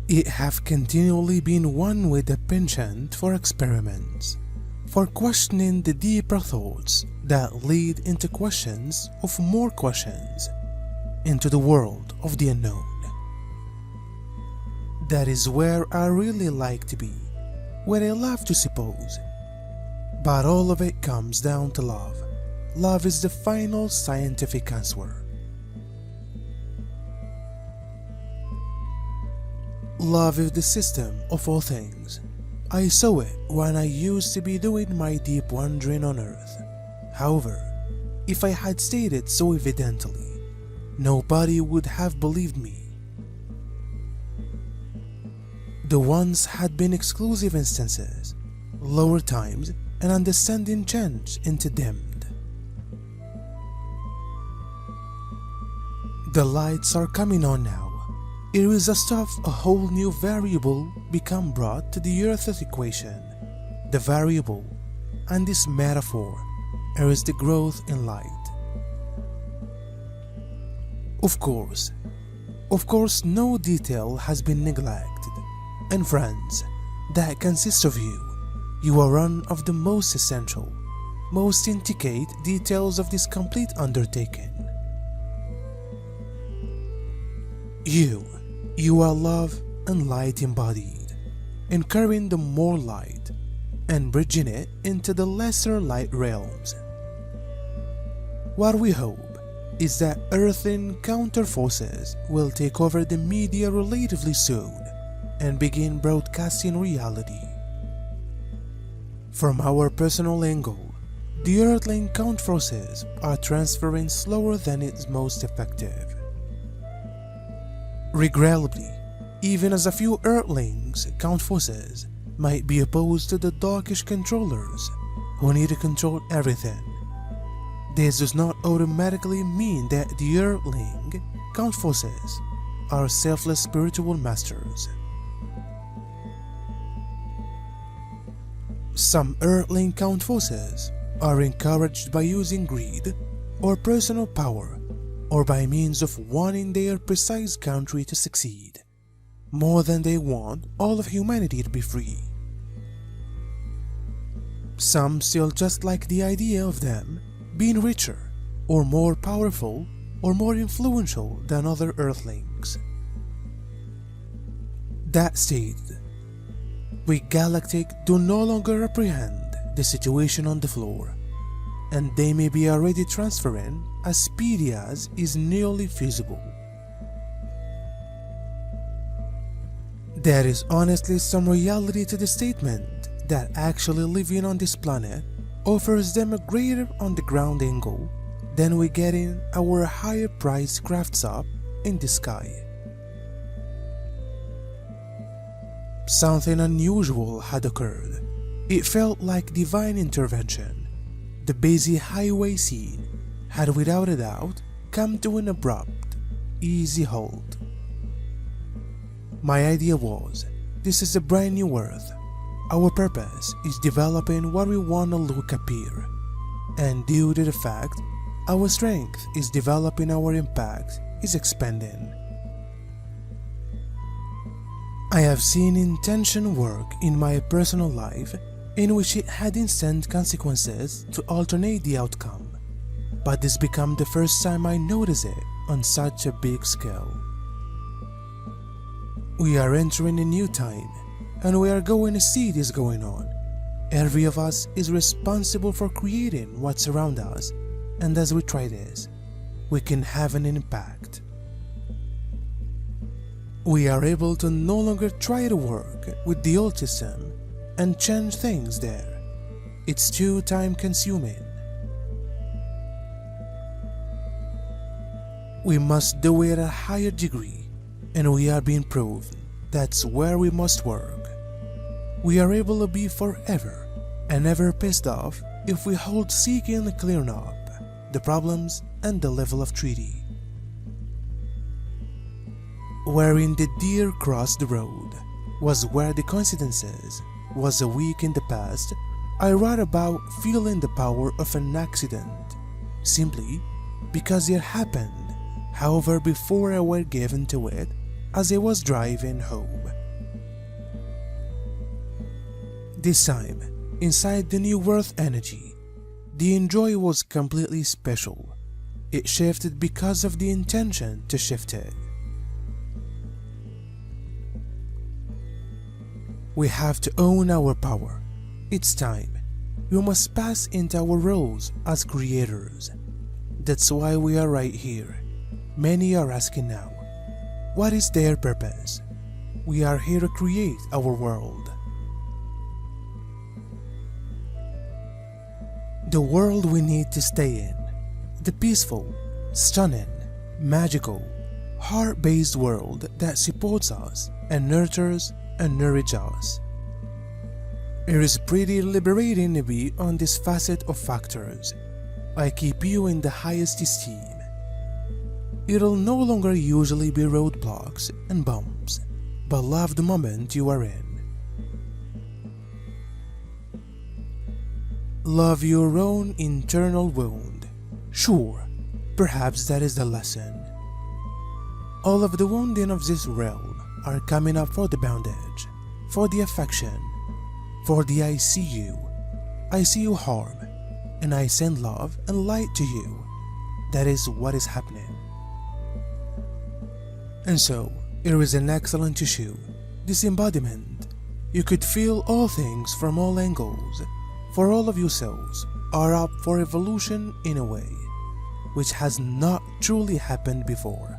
It have continually been one with a penchant for experiments, for questioning the deeper thoughts that lead into questions of more questions, into the world of the unknown. That is where I really like to be, where I love to suppose. But all of it comes down to love. Love is the final scientific answer. Love is the system of all things. I saw it when I used to be doing my deep wandering on earth. However, if I had stated so evidently, nobody would have believed me. The ones had been exclusive instances, lower times, and understanding changed into dimmed. The lights are coming on now. It is as stuff a whole new variable become brought to the Earth's equation. The variable, and this metaphor, is the growth in light. Of course, no detail has been neglected. And friends, that consists of you. You are one of the most essential, most intricate details of this complete undertaking. You are love and light embodied, and carrying the more light and bridging it into the lesser light realms. What we hope is that earthly counter forces will take over the media relatively soon and begin broadcasting reality. From our personal angle, the earthling count forces are transferring slower than is most effective. Regrettably, even as a few earthlings count forces might be opposed to the darkish controllers who need to control everything, this does not automatically mean that the earthling count forces are selfless spiritual masters. Some earthling count forces are encouraged by using greed or personal power, or by means of wanting their precise country to succeed, more than they want all of humanity to be free. Some still just like the idea of them being richer, or more powerful, or more influential than other earthlings. That stated, we Galactic do no longer apprehend the situation on the floor, and they may be already transferring as speedy as is nearly feasible. There is honestly some reality to the statement that actually living on this planet offers them a greater on-the-ground angle than we get in our higher-priced crafts up in the sky. Something unusual had occurred. It felt like divine intervention. The busy highway scene had without a doubt come to an abrupt, easy halt. My idea was, this is a brand new Earth. Our purpose is developing what we want to look appear, and due to the fact our strength is developing, our impact is expanding. I have seen intention work in my personal life in which it had instant consequences to alternate the outcome, but this became the first time I noticed it on such a big scale. We are entering a new time, and we are going to see this going on. Every of us is responsible for creating what's around us, and as we try this, we can have an impact. We are able to no longer try to work with the old system and change things there. It's too time-consuming. We must do it at a higher degree, and we are being proven that's where we must work. We are able to be forever and never pissed off if we hold seeking to clear up the problems and the level of treaty. Wherein the deer crossed the road was where the coincidences was a week in the past. I write about feeling the power of an accident simply because it happened. However, before I were given to it as I was driving home. This time, inside the new earth energy, the enjoy was completely special. It shifted because of the intention to shift it. We have to own our power. It's time. We must pass into our roles as creators. That's why we are right here. Many are asking now, what is their purpose? We are here to create our world. The world we need to stay in. The peaceful, stunning, magical, heart-based world that supports us and nurtures and nourishes us. It is pretty liberating to be on this facet of factors. I keep you in the highest esteem. It'll no longer usually be roadblocks and bumps, but love the moment you are in. Love your own internal wound. Sure, perhaps that is the lesson. All of the wounding of this realm are coming up for the bondage, for the affection, for the I see you harm, and I send love and light to you. That is what is happening. And so, here is an excellent issue, this embodiment. You could feel all things from all angles, for all of yourselves are up for evolution in a way which has not truly happened before.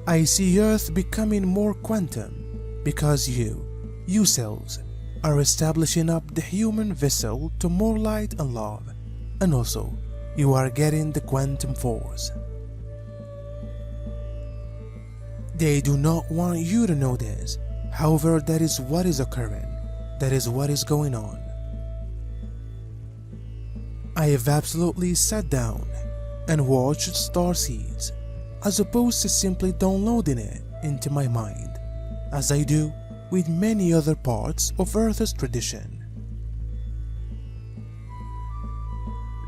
I see Earth becoming more quantum because you selves, are establishing up the human vessel to more light and love, and also you are getting the quantum force. They do not want you to know this, however that is what is occurring, that is what is going on. I have absolutely sat down and watched star seeds, as opposed to simply downloading it into my mind, as I do with many other parts of Earth's tradition.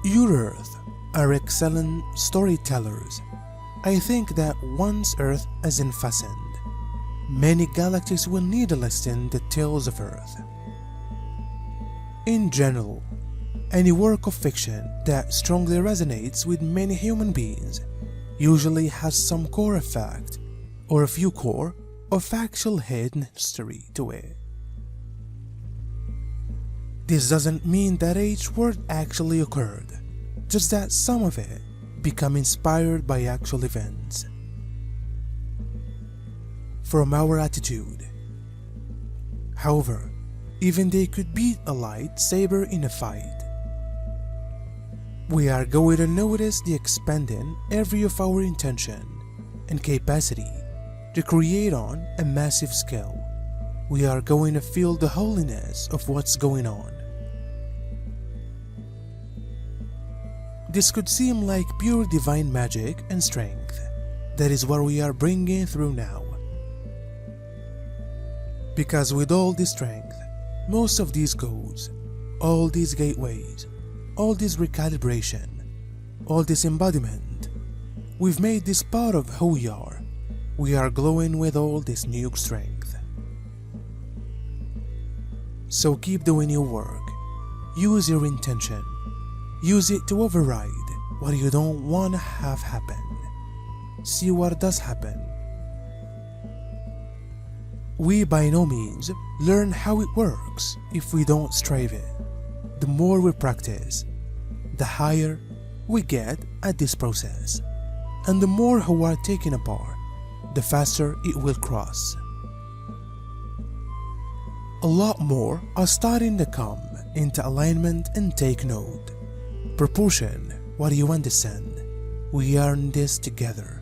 Your Earth are excellent storytellers. I think that once Earth is unfastened, many galaxies will need to listen the tales of Earth. In general, any work of fiction that strongly resonates with many human beings usually has some core of fact, or a few core of factual hidden history to it. This doesn't mean that each word actually occurred, just that some of it become inspired by actual events. From our attitude. However, even they could beat a lightsaber in a fight. We are going to notice the expanding every of our intention and capacity to create on a massive scale. We are going to feel the holiness of what's going on. This could seem like pure divine magic and strength. That is what we are bringing through now. Because with all this strength, most of these goals, all these gateways, all this recalibration, all this embodiment, we've made this part of who we are. We are glowing with all this new strength. So keep doing your work. Use your intention. Use it to override what you don't want to have happen. See what does happen. We by no means learn how it works if we don't strive it. The more we practice, the higher we get at this process, and the more who are taken apart, the faster it will cross. A lot more are starting to come into alignment and take note. Proportion what you understand. We are in this together.